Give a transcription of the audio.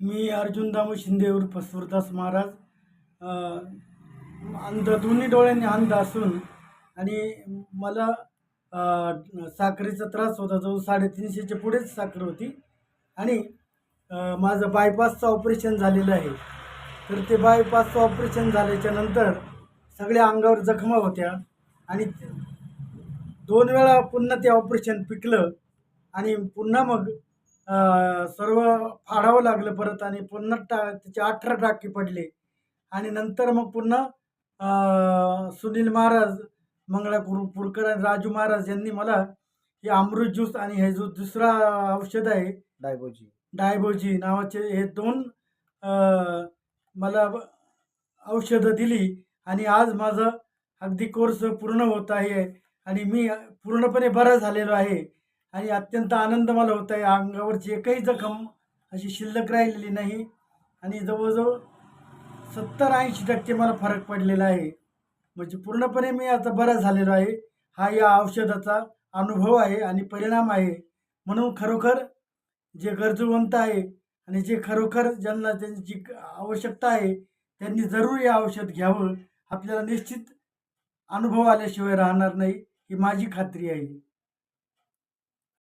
मी अर्जुन दामू शिंदे उर्फ सुरदास महाराज. अ, अंध, दोन्ही डोळ्यांनी अंध असून आणि मला साखरेचा त्रास होता. जो 350च्या पुढेच साखर होती आणि माझं बायपासचं ऑपरेशन झालेलं आहे. तर ते बायपासचं ऑपरेशन झाल्याच्या नंतर सगळ्या अंगावर जखमा होत्या आणि 2 वेळा पुन्हा ते ऑपरेशन पिकलं आणि पुन्हा मग सर्व फाडावं लागलं परत आणि पुन्हा त्याचे 18 टाके पडले आणि नंतर मग पुन्हा सुनील महाराज, मंगळा पुरकर आणि राजू महाराज यांनी मला हे अमृत ज्यूस आणि हे जो दुसरा औषध आहे डायबोजी नावाचे हे 2 मला औषधं दिली आणि आज माझं अगदी कोर्स पूर्ण होत आहे आणि मी पूर्णपणे बरा झालेलो आहे आणि अत्यंत आनंद मला होत आहे. अंगावरची एकही जखम अशी शिल्लक राहिलेली नाही आणि जवळजवळ 70-80% मला फरक पडलेला आहे. म्हणजे पूर्णपणे मी आता बरा झालेलो आहे. हा या औषधाचा अनुभव आहे आणि परिणाम आहे. म्हणून खरोखर जे गरजूवंत आहे आणि जे खरोखर ज्यांना त्यांची आवश्यकता आहे त्यांनी जरूर हे औषध घ्यावं. आपल्याला निश्चित अनुभव आल्याशिवाय राहणार नाही, ही माझी खात्री आहे.